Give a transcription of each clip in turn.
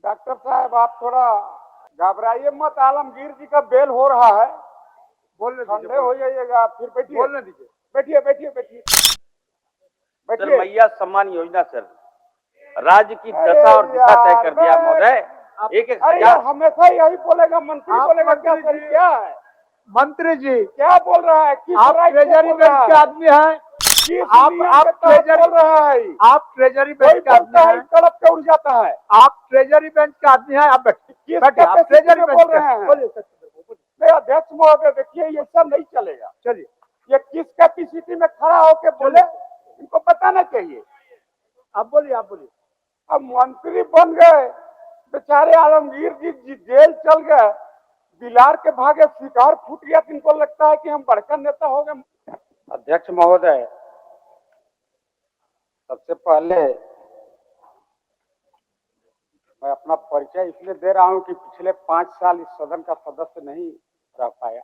Doctor साहब आप थोड़ा घबराइए मत, आलमगीर जी का बेल हो रहा है। बोलने ठंडे दीजिए, हो जाइएगा, फिर बैठिए बोलने दीजिए। बैठिए बैठिए बैठिए सर, बैठिए। मैया सम्मान योजना सर राज्य की अरे दशा और दिशा तय यार, कर दिया महोदय। एक अरे यार हमेशा यही बोलेगा, मंत्री आप बोलेगा क्या मंत्री सर, जी- क्या है, मंत्री जी, क्या बोल रहा है, किस आप राइट से ट्रेजरी बोल बैंक रहा के है, आदमी हैं। किस आप नियम के तहत ट्रेजरी बोल रहा है। आप ट्रेजरी कोई बैंक के आदमी बोलता है हैं। तड़प के उड़ जाता है। आप ट्रेजरी बैंक के आदमी हैं। आप बैठिए, किस बैठिए। आप कैपेसिटी ट्रेजरी में बैंक बोल के रहे हैं? बोलिए सर, बोलिए। नहीं अध्यक्ष महोदय, देखिए ये सब नहीं चलेगा। चलिए, ये किस कैपेसिटी में खड़ा होके बोले, इनको बताना चाहिए। आप बोलिए, आप बोलिए। अब मंत्री बन गए, बेचारे आलमगीर जी जेल चल गए, बिलार के भागे शिकार फूट गया, तो इनको लगता है कि हम बड़का नेता हो गए। अध्यक्ष महोदय, सबसे पहले मैं अपना परिचय इसलिए दे रहा हूं कि पिछले 5 साल इस सदन का सदस्य नहीं रह पाया।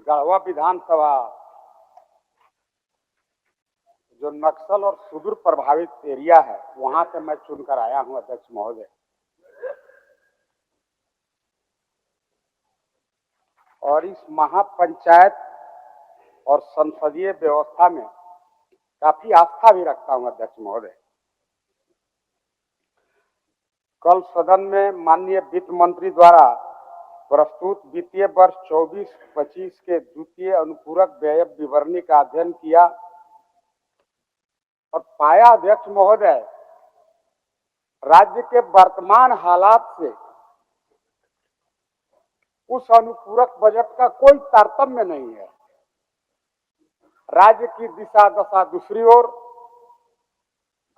गढ़वा विधानसभा जो नक्सल और सुदूर प्रभावित एरिया है, वहां से मैं चुनकर आया हूं अध्यक्ष महोदय। और इस महापंचायत और संसदीय व्यवस्था में काफी आस्था भी रखता हूं अध्यक्ष महोदय। कल सदन में माननीय वित्त मंत्री द्वारा प्रस्तुत वित्तीय वर्ष 24-25 के द्वितीय अनुपूरक व्यय विवरणी का अध्ययन किया और पाया अध्यक्ष महोदय, राज्य के वर्तमान हालात से उस अनुपूरक बजट का कोई तारतम्य नहीं है। राज्य की दिशा दशा दूसरी ओर,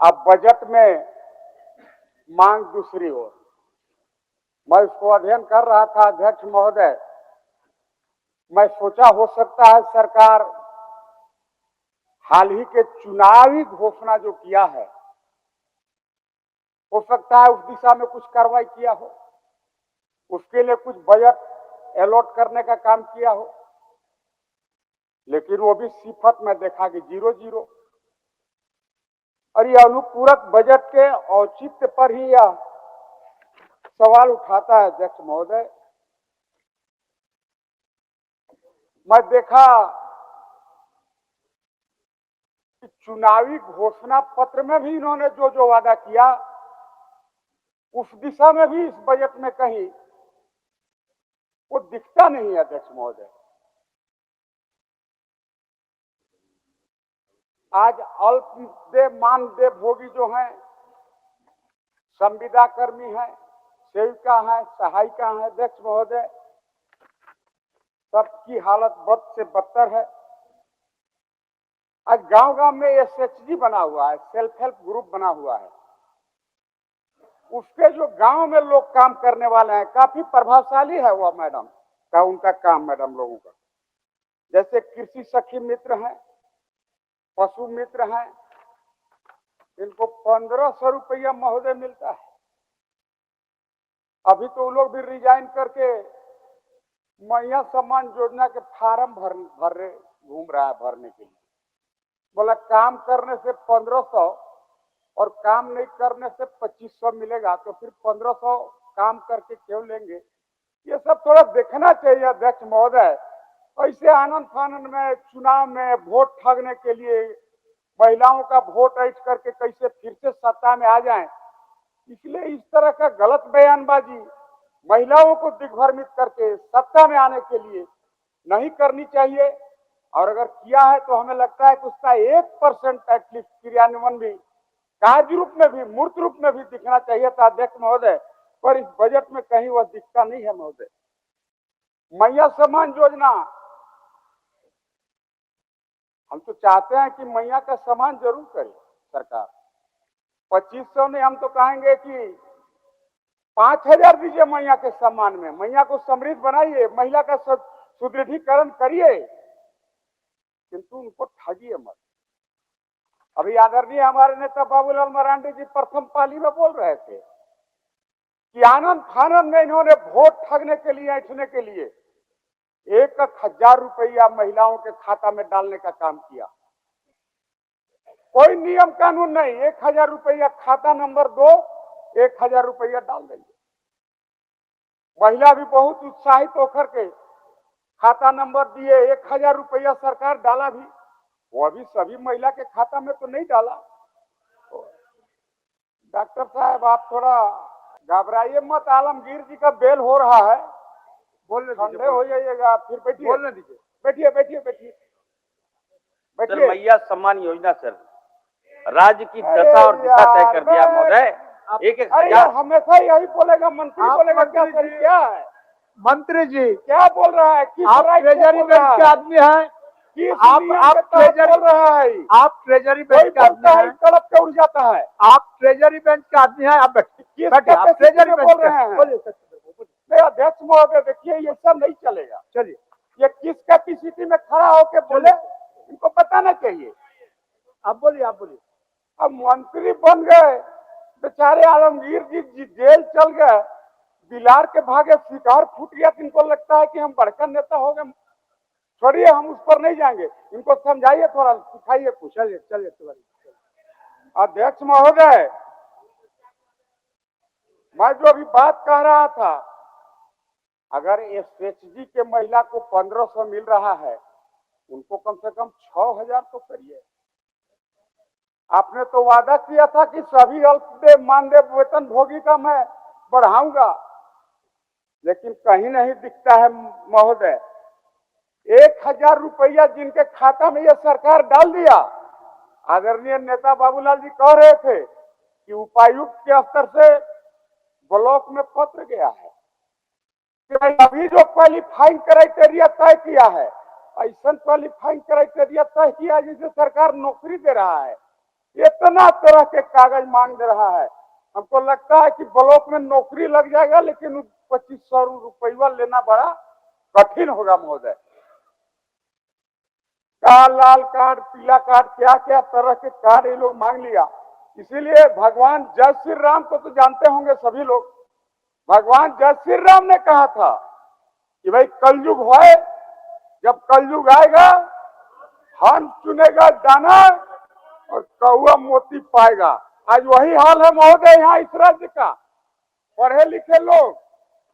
अब बजट में मांग दूसरी ओर। मैं इसको अध्ययन कर रहा था अध्यक्ष महोदय, मैं सोचा हो सकता है सरकार हाल ही के चुनावी घोषणा जो किया है, हो सकता है उस दिशा में कुछ कार्रवाई किया हो, उसके लिए कुछ बजट अलॉट करने का काम किया हो, लेकिन वो भी सिफत में देखा कि 0-0। और ये अनुपूरक बजट के औचित्य पर ही यह सवाल उठाता है अध्यक्ष महोदय। मैं देखा कि चुनावी घोषणा पत्र में भी इन्होंने जो जो वादा किया, उस दिशा में भी इस बजट में कहीं वो दिखता नहीं है अध्यक्ष महोदय। आज अल्पदेव मानदेव भोगी जो हैं, संविदा कर्मी हैं, सेविका हैं, सहायिका हैं, अध्यक्ष महोदय, सबकी हालत बद से बदतर है। आज गांव गांव में एसएचजी बना हुआ है, सेल्फ हेल्प ग्रुप बना हुआ है, उसके जो गांव में लोग काम करने वाले हैं, काफी प्रभावशाली है वह मैडम का, उनका काम मैडम लोगों का। जैसे कृषि सखी मित्र हैं, पशु मित्र हैं, इनको 1500 रुपया महोदय मिलता है। अभी तो वो लोग भी रिजाइन करके मैया सम्मान योजना के फार्म भर रहे, घूम रहा है भरने के लिए। बोला काम करने से 1500 और काम नहीं करने से 2500 मिलेगा, तो फिर 1500 काम करके क्यों लेंगे? ये सब थोड़ा देखना चाहिए अध्यक्ष महोदय। ऐसे आनंद फानंद में चुनाव में वोट ठगने के लिए महिलाओं का वोट ऐंठ करके कैसे फिर से सत्ता में आ जाएं, इसलिए इस तरह का गलत बयानबाजी महिलाओं को दिग्भ्रमित करके सत्ता में आने के लिए नहीं करनी चाहिए। और अगर किया है तो हमें लगता है कि उसका 1% एटलीस्ट क्रियान्वयन भी कार्य रूप में भी, मूर्त रूप में भी दिखना चाहिए था अध्यक्ष महोदय, पर इस बजट में कहीं वह दिखता नहीं है महोदय। मैया सम्मान योजना, हम तो चाहते हैं कि मैया का सम्मान जरूर करे सरकार। 2500 नहीं, हम तो कहेंगे कि 5000 दीजिए मैया के सम्मान में, मैया को समृद्ध बनाइए, महिला का सुदृढ़ीकरण करिए, किंतु उनको ठगिए मत। अभी आदरणीय हमारे नेता बाबूलाल मरांडी जी प्रथम पाली में बोल रहे थे कि आनंद फानंद में इन्होंने वोट ठगने के लिए, ऐंठने के लिए 1000 रुपया महिलाओं के खाता में डालने का काम किया। कोई नियम कानून नहीं, 1000 रुपया खाता नंबर दो, 1000 रुपया डाल देंगे। महिला भी बहुत उत्साहित होकर के खाता नंबर दिए, 1000 रुपया सरकार डाला भी, वो अभी सभी महिला के खाता में तो नहीं डाला। तो डॉक्टर साहब आप थोड़ा घबराइए मत, आलमगीर जी का बेल हो रहा है, बोलने ठंडे हो जाइएगा, फिर बैठिए, बोलने दीजिए। बैठिए बैठिए बैठिए सर बैठिए। मैया सम्मान योजना सर राज्य की अरे दशा और दिशा तय कर दिया यार, महोदय। एक अरे यार हमेशा यही बोलेगा, मंत्री आप बोलेगा, क्या मंत्री सर जी- क्या है, मंत्री जी, क्या बोल रहा है, किस आप राइट से ट्रेजरी बोल रहा बैंक के है? आदमी हैं। किस आप नियम के तहत ट्रेजरी बोल रहा है? आप ट्रेजरी कोई बैंक के आदमी बोलता है हैं। तड़प के उड़ जाता है। आप ट्रेजरी बैंक के आदमी हैं। आप बैठिए, किस बैठिए। आप कैपेसिटी ट्रेजरी में बैंक बोल के रहे हैं? बोलिए सर, बोलिए। नहीं, अध्यक्ष महोदय देखिए ये सब नहीं चलेगा। चलिए, ये किस कैपेसिटी में खड़ा होके बोले, इनको बताना चाहिए। आप बोलिए, आप बोलिए। अब मंत्री बन गए, बेचारे आलमगीर जी जेल चल गए, बिलार के भागे शिकार फूट गया, तो इनको लगता है कि हम बड़का नेता हो गए। छोड़िए, हम उस पर नहीं जाएंगे, इनको समझाइए, थोड़ा सिखाइए कुछ। चलिए चलिए तिवारी। अध्यक्ष महोदय, मैं जो अभी बात कह रहा था, अगर एसएचजी के महिला को 1500 मिल रहा है, उनको कम से कम 6000 तो करिए। आपने तो वादा किया था कि सभी अल्पदेव मानदेय वेतन भोगी का मैं बढ़ाऊंगा, लेकिन कहीं नहीं दिखता है महोदय। 1000 रुपया जिनके खाता में यह सरकार डाल दिया, आदरणीय नेता बाबूलाल जी कह रहे थे कि उपायुक्त के स्तर से ब्लॉक में पत्र गया है कि अभी जो क्वालिफाइंग क्राइटेरिया तय किया है, ऐसा क्वालिफाइंग क्राइटेरिया तय किया जिसे सरकार नौकरी दे रहा है, इतना तरह के कागज मांग दे रहा है। हमको लगता है कि ब्लॉक में नौकरी लग जाएगा, लेकिन 2500 रुपया लेना बड़ा कठिन होगा महोदय। लाल कार्ड, पीला कार्ड, क्या क्या तरह के कार्ड ये लोग मांग लिया। इसीलिए भगवान जय श्री राम को तो जानते होंगे सभी लोग। भगवान जय श्री राम ने कहा था कि भाई कलयुग है, जब कलयुग आएगा हंस चुनेगा दाना और कौआ मोती पाएगा। आज वही हाल है महोदय यहाँ इस राज्य का। पढ़े लिखे लोग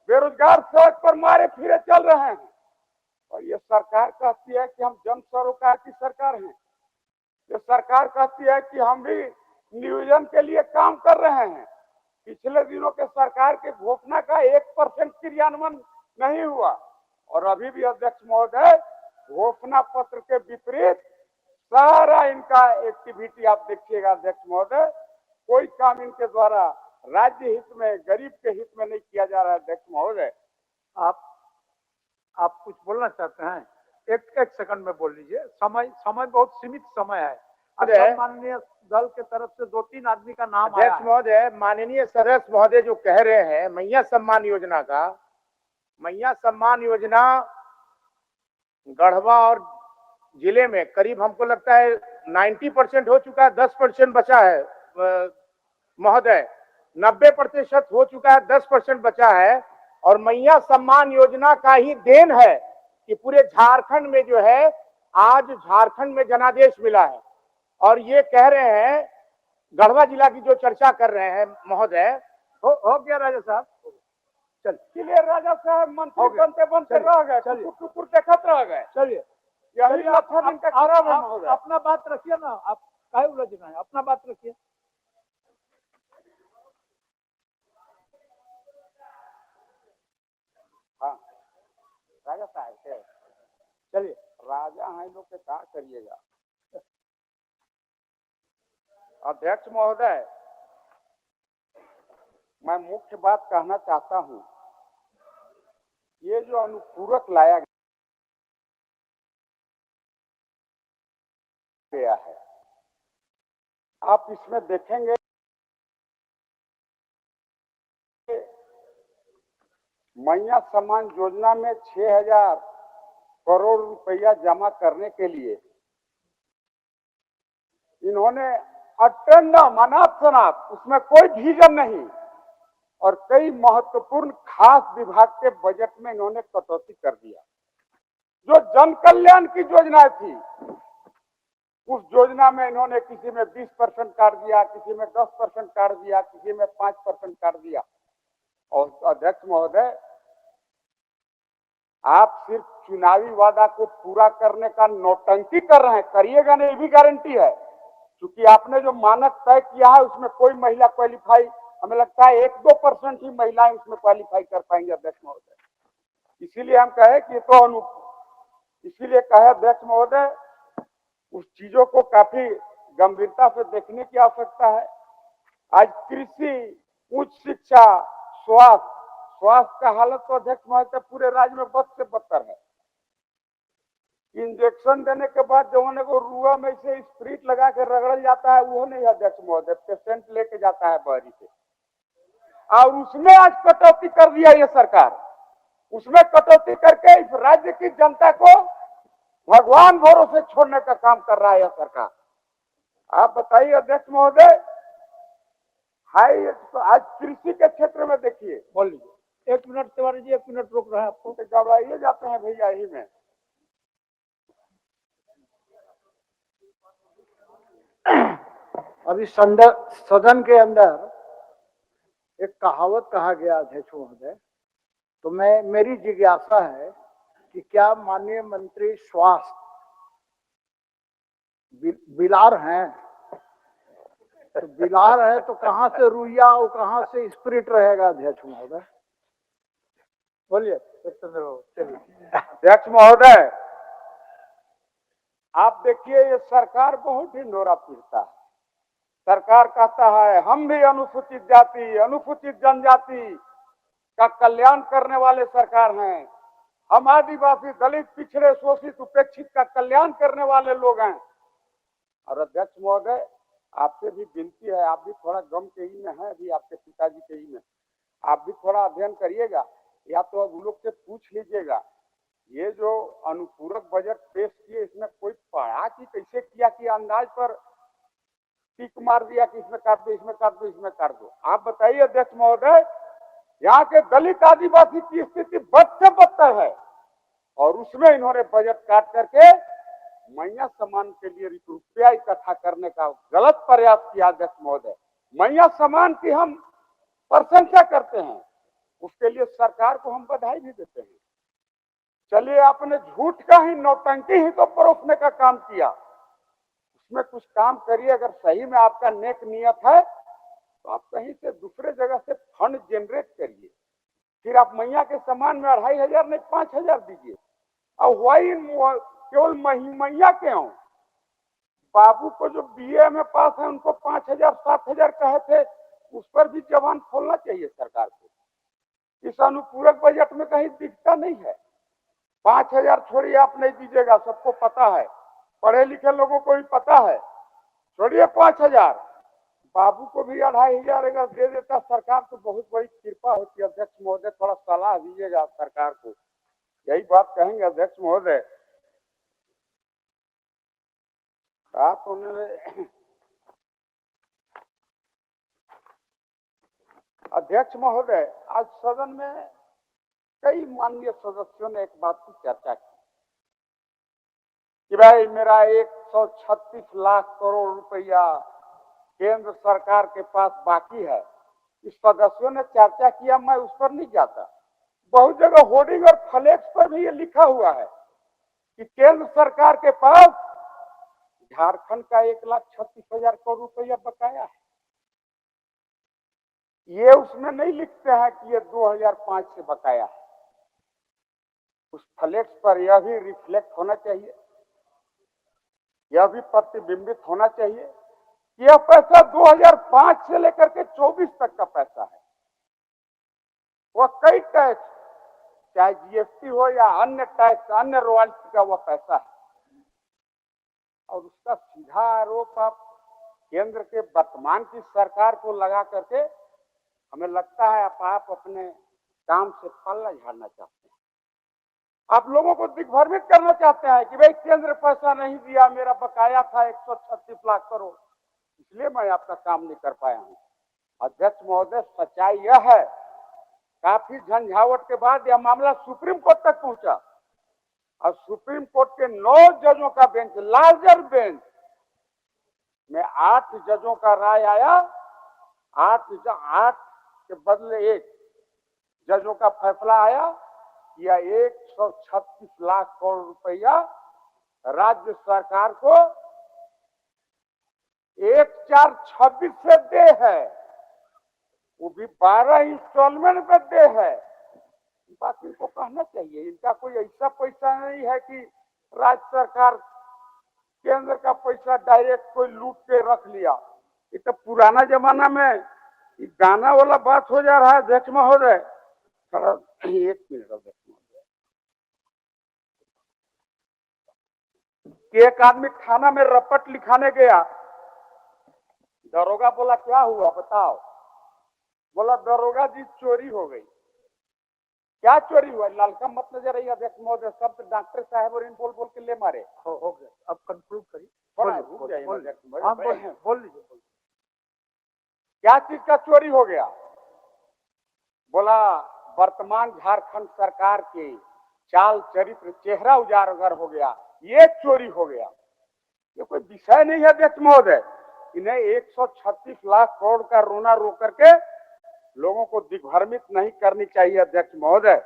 बेरोजगार सड़क पर मारे फिरे चल रहे हैं, और ये सरकार कहती है कि हम जन सरोकार की सरकार हैं। ये सरकार कहती है कि हम भी नियोजन के लिए काम कर रहे हैं। पिछले दिनों के सरकार के घोषणा का 1% क्रियान्वयन नहीं हुआ, और अभी भी अध्यक्ष महोदय घोषणा पत्र के विपरीत सारा इनका एक्टिविटी आप देखिएगा अध्यक्ष महोदय। कोई काम इनके द्वारा राज्य हित में, गरीब के हित में नहीं किया जा रहा है अध्यक्ष महोदय। आप कुछ बोलना चाहते हैं? एक सेकंड में बोल लीजिए। समय बहुत सीमित समय है। अब माननीय दल के तरफ से 2-3 आदमी का नाम आया अध्यक्ष महोदय, माननीय सदस्य महोदय जो कह रहे हैं मैया सम्मान योजना का, मैया सम्मान योजना गढ़वा और जिले में करीब हमको लगता है 90% हो चुका है, 10% बचा है महोदय, 90% हो चुका है, 10% बचा है। और मैया सम्मान योजना का ही देन है कि पूरे झारखंड में जो है, आज झारखंड में जनादेश मिला है। और ये कह रहे हैं, गढ़वा जिला की जो चर्चा कर रहे हैं महोदय, हो गया राजा साहब। चल क्लियर राजा साहब, मंत्री बनते बनते रह गए, टुकुर देखत रह गए। चलिए, यही लक्षण इनका खराब है महोदय। अपना बात रखिए ना, आप काहे उलझना है, अपना बात रखिए। हाँ राजा साहब से चलिए, राजा हैं लोग के क्या करिएगा। अध्यक्ष महोदय, मैं मुख्य बात कहना चाहता हूं, ये जो अनुपूरक लाया गया है, आप इसमें देखेंगे मैया सम्मान योजना में 6000 करोड़ रुपया जमा करने के लिए इन्होंने अटेंडम अनाप शनाप, उसमें कोई विजन नहीं, और कई महत्वपूर्ण खास विभाग के बजट में इन्होंने कटौती कर दिया। जो जन कल्याण की योजनाएं थी, उस योजना में इन्होंने किसी में 20% काट दिया, किसी में 10% काट दिया, किसी में 5% काट दिया। और अध्यक्ष महोदय, आप सिर्फ चुनावी वादा को पूरा करने का नौटंकी कर रहे हैं, करिएगा नहीं, ये भी गारंटी है। क्योंकि आपने जो मानक तय किया है उसमें कोई महिला क्वालिफाई, हमें लगता है 1-2% ही महिलाएं उसमें क्वालिफाई कर पाएंगे अध्यक्ष महोदय। इसीलिए हम कहे कि इसीलिए कहे अध्यक्ष महोदय, उस चीजों को काफी गंभीरता से देखने की आवश्यकता है। आज कृषि, उच्च शिक्षा, स्वास्थ्य का हालत तो अध्यक्ष महोदय पूरे राज्य में बद से बदतर है। इंजेक्शन देने के बाद जवान को रुआ में से स्प्रिट लगा के रगड़ जाता है, वो नहीं अध्यक्ष महोदय, पेशेंट लेके जाता है बहरी से। और उसमें आज कटौती कर दिया ये सरकार, उसमें कटौती करके इस राज्य की जनता को भगवान भरोसे छोड़ने का काम कर रहा है यह सरकार। आप बताइए अध्यक्ष महोदय, हाई तो आज कृषि के क्षेत्र में देखिए, बोल लीजिए। 1 मिनट तिवारी जी, 1 मिनट रोक रहा है आपको। घबराइए जाते हैं भैया ही में। अभी सदन के अंदर एक कहावत कहा गया अध्यक्ष महोदय, तो मेरी जिज्ञासा है कि क्या माननीय मंत्री स्वास्थ्य बिलार हैं? तो बिलार है तो कहां से रुइया और कहां से स्पिरिट रहेगा अध्यक्ष महोदय? बोलिए सत्येंद्र बाबू। चलिए अध्यक्ष महोदय, आप देखिए ये सरकार बहुत ही नोरा पीटता है। सरकार कहता है हम भी अनुसूचित जाति, अनुसूचित जनजाति का कल्याण करने वाले सरकार हैं, हम आदिवासी, दलित, पिछड़े, शोषित, उपेक्षित का कल्याण करने वाले लोग हैं। और अध्यक्ष महोदय, आपसे भी विनती है, आप भी थोड़ा गम के ही में है, अभी आपके पिताजी के ही में, आप भी थोड़ा अध्ययन करिएगा, या तो अब लोग से पूछ लीजिएगा, ये जो अनुपूरक बजट पेश किए इसमें कोई पढ़ा कि कैसे किया कि अंदाज पर टिक मार दिया कि इसमें काट दो, इसमें काट दो, इसमें काट दो। आप बताइए अध्यक्ष महोदय, यहाँ के दलित आदिवासी की स्थिति बद से बदतर है, और उसमें इन्होंने बजट काट करके मैया सम्मान के लिए रुपया इकट्ठा करने का गलत प्रयास किया अध्यक्ष महोदय। मैया सम्मान की हम प्रशंसा करते हैं, उसके लिए सरकार को हम बधाई भी देते हैं। चलिए, आपने झूठ का ही, नौटंकी ही तो परोसने का काम किया, उसमें कुछ काम करिए। अगर सही में आपका नेक नियत है तो आप कहीं से दूसरे जगह से फंड जनरेट करिए, फिर आप मैया के सम्मान में 2500 नहीं 5000 दीजिए। और वही केवल मैया के हों, बाबू को जो बीए में पास है उनको 5000 7000 कहे थे, उस पर भी जवान खोलना चाहिए सरकार को। इस अनुपूरक बजट में कहीं दिखता नहीं है। 5000 छोड़िए, आप नहीं दीजिएगा, सबको पता है, पढ़े लिखे लोगों को भी पता है, छोड़िए 5000, बाबू को भी 2500 अगर दे देता सरकार तो बहुत बड़ी कृपा होती। अध्यक्ष महोदय, थोड़ा सलाह दीजिएगा सरकार को, यही बात कहेंगे अध्यक्ष महोदय। आप अध्यक्ष महोदय, आज सदन में कई माननीय सदस्यों ने एक बात की चर्चा की कि भाई मेरा 136 लाख करोड़ रुपया केंद्र सरकार के पास बाकी है। इस सदस्यों ने चर्चा किया, मैं उस पर नहीं जाता। बहुत जगह होर्डिंग और फ्लेक्स पर भी ये लिखा हुआ है कि केंद्र सरकार के पास झारखंड का 1,36,000 करोड़ रुपया बकाया है। ये उसमें नहीं लिखते हैं कि ये 2005 से बकाया है। उस फ्लेक्स पर यह भी रिफ्लेक्ट होना चाहिए, यह भी प्रतिबिंबित होना चाहिए कि यह पैसा 2005 से लेकर के 24 तक का पैसा है। वह कई टैक्स, चाहे जीएसटी हो या अन्य टैक्स, अन्य रॉयल्टी का वह पैसा है, और उसका सीधा आरोप आप केंद्र के वर्तमान की सरकार को लगा करके हमें लगता है आप अपने काम से पल्ला झाड़ना चाहते हैं। आप लोगों को दिग्भ्रमित करना चाहते हैं कि भाई केंद्र पैसा नहीं दिया, मेरा बकाया था 136 लाख करोड़, इसलिए मैं आपका काम नहीं कर पाया हूं। अध्यक्ष महोदय, सच्चाई यह है, काफी झंझावट के बाद यह मामला सुप्रीम कोर्ट तक पहुंचा, और सुप्रीम कोर्ट के 9 जजों का बेंच, लार्जर बेंच, में 8 जजों का राय आया, 8 के बदले 1 जजों का फैसला आया, या 136 लाख करोड़ रुपया राज्य सरकार को 1/4/26 से दे है, वो भी 12 इंस्टॉलमेंट में दे है। बात इनको कहना चाहिए, इनका कोई ऐसा पैसा नहीं है कि राज्य सरकार केंद्र का पैसा डायरेक्ट कोई लूट के रख लिया। ये तो पुराना जमाना में गाना वाला बात हो जा रहा है। अध्यक्ष महोदय, एक मिनट अध्यक्ष महोदय, एक आदमी थाना में रपट लिखाने गया, दरोगा बोला क्या हुआ बताओ, बोला दरोगा जी चोरी हो गई। क्या चोरी हुआ? लालका मत नजर आई अध्यक्ष महोदय, सब डॉक्टर साहब और इन बोल बोल के ले मारे। हो गया, अब कंक्लूड करिए। बोल लीजिए। क्या चीज का चोरी हो गया? बोला वर्तमान झारखंड सरकार के चाल चरित्र चेहरा उजागर हो गया, ये चोरी हो गया। ये कोई विषय नहीं है अध्यक्ष महोदय। इन्हें 136 लाख करोड़ का रोना रो करके लोगों को दिग्भ्रमित नहीं करनी चाहिए अध्यक्ष महोदय।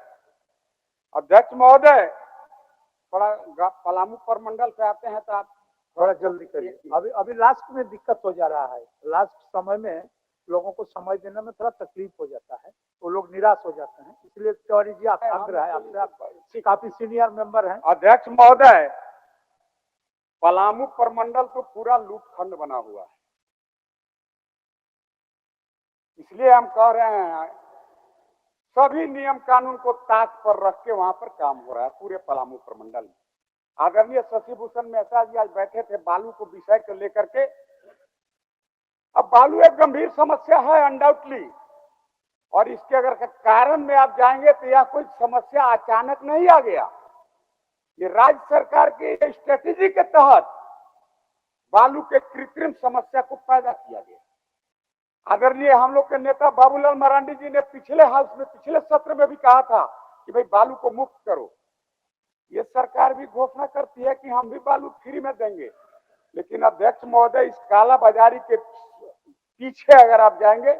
अध्यक्ष महोदय, थोड़ा पलामू प्रमंडल से आते हैं तो आप थोड़ा जल्दी करिए। अभी लास्ट में दिक्कत हो जा रहा है, लास्ट समय में लोगों को समय देने में थोड़ा तकलीफ हो जाता है, वो लोग निराश हो जाते हैं, इसलिए तिवारी जी आप आग्रह है आपसे, आप काफी सीनियर मेंबर हैं। अध्यक्ष महोदय, पलामू प्रमंडल तो पूरा लूटखंड बना हुआ है, इसलिए हम कह रहे हैं सभी नियम कानून को ताक पर रख के वहां पर काम हो रहा है पूरे पलामू प्रमंडल में। आदरणीय शशि भूषण मेहता जी आज बैठे थे बालू को विषय को लेकर के। अब बालू एक गंभीर समस्या है अनडाउटली, और इसके अगर कारण में आप जाएंगे तो यह कोई समस्या अचानक नहीं आ गया, ये राज्य सरकार की स्ट्रेटेजी के तहत बालू के कृत्रिम समस्या को पैदा किया गया। आदरणीय हम लोग के नेता बाबूलाल मरांडी जी ने पिछले हाउस में पिछले सत्र में भी कहा था कि भाई बालू को मुक्त करो। ये सरकार भी घोषणा करती है कि हम भी बालू फ्री में देंगे, लेकिन अध्यक्ष महोदय इस काला बाजारी के पीछे अगर आप जाएंगे,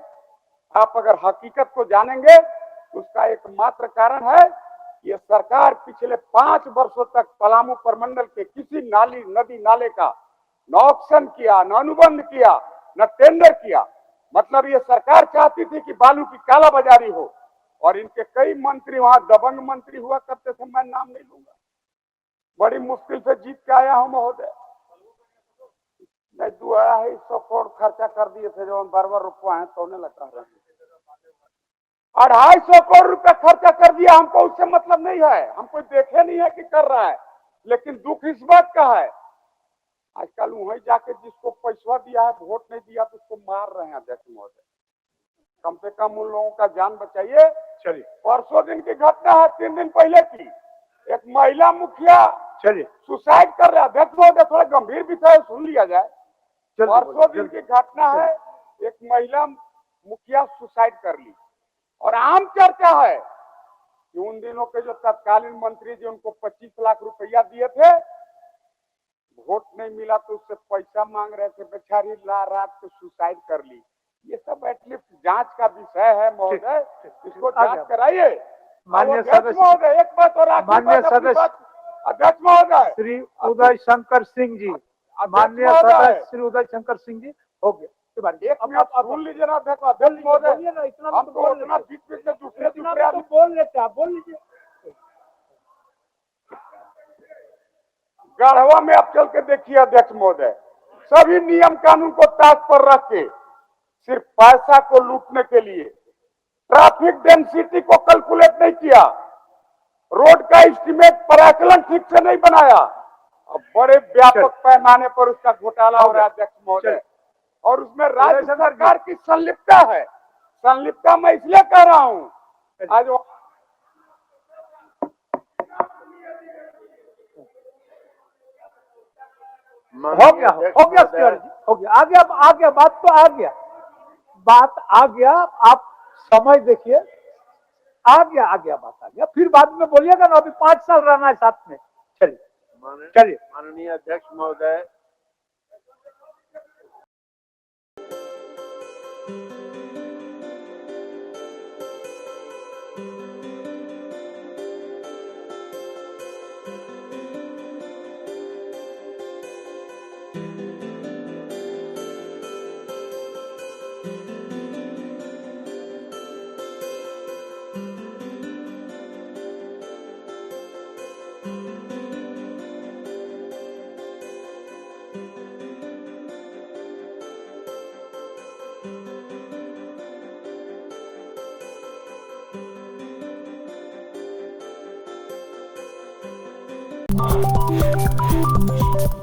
आप अगर हकीकत को जानेंगे, उसका एकमात्र कारण है ये सरकार पिछले 5 वर्षों तक पलामू प्रमंडल के किसी नाली नदी नाले का न ऑक्शन किया, न अनुबंध किया, न टेंडर किया। मतलब ये सरकार चाहती थी कि बालू की कालाबाजारी हो, और इनके कई मंत्री वहां दबंग मंत्री हुआ करते थे, मैं नाम नहीं लूंगा, बड़ी मुश्किल से जीत के आया हूं महोदय। मैं 250 करोड़ खर्चा कर दिए थे जो 12 रुपया है सोने लगा रहे हैं, 250 करोड़ रुपया खर्चा कर दिया। हमको उससे मतलब नहीं है, हम कोई देखे नहीं है कि कर रहा है, लेकिन दुख इस बात का है आजकल वहीं जाके जिसको पैसा दिया है वोट नहीं दिया तो उसको मार रहे हैं अध्यक्ष महोदय। कम से कम उन लोगों का जान बचाइए। चलिए, परसों दिन की घटना है, 3 दिन पहले की, एक महिला मुखिया चलिए सुसाइड कर रहा है। अध्यक्ष महोदय थोड़ा गंभीर विषय सुन लिया जाए। परसों दिन की घटना है, एक महिला मुखिया सुसाइड कर ली, और आम चर्चा है कि उन दिनों के जो तत्कालीन मंत्री जी उनको 25 लाख रुपया दिए थे, वोट नहीं मिला तो उससे पैसा मांग रहे थे, बेचारी रात को सुसाइड कर ली। ये सब एटलीस्ट जांच का विषय है महोदय, इसको जांच कराइए। माननीय सदस्य महोदय, एक बात और माननीय सदस्य अध्यक्ष महोदय श्री उदय शंकर सिंह जी, माननीय सदस्य श्री उदय शंकर सिंह जी, हो गया। एक मिनट सुन लीजिए ना अध्यक्ष महोदय, हम तो इतना बीच बीच में दूसरे बोल लेते आप बोल लीजिए। गढ़वा में आप चल के देखिए अध्यक्ष महोदय, सभी नियम कानून को ताक पर रख के सिर्फ पैसा को लूटने के लिए ट्रैफिक डेंसिटी को कैलकुलेट नहीं किया, रोड का एस्टीमेट पराकलन ठीक से नहीं बनाया, अब बड़े व्यापक पैमाने पर उसका घोटाला हो रहा है अध्यक्ष महोदय, और उसमें राज्य सरकार की संलिप्तता है। संलिप्तता मैं इसलिए कह रहा हूं, आज हो गया तिवारी जी, हो गया, आ गया बात तो आ गया, आप समय देखिए, आ गया बात आ गया, फिर बाद में बोलिएगा ना, अभी 5 साल रहना है साथ में। चलिए माननीय अध्यक्ष महोदय, Podcast.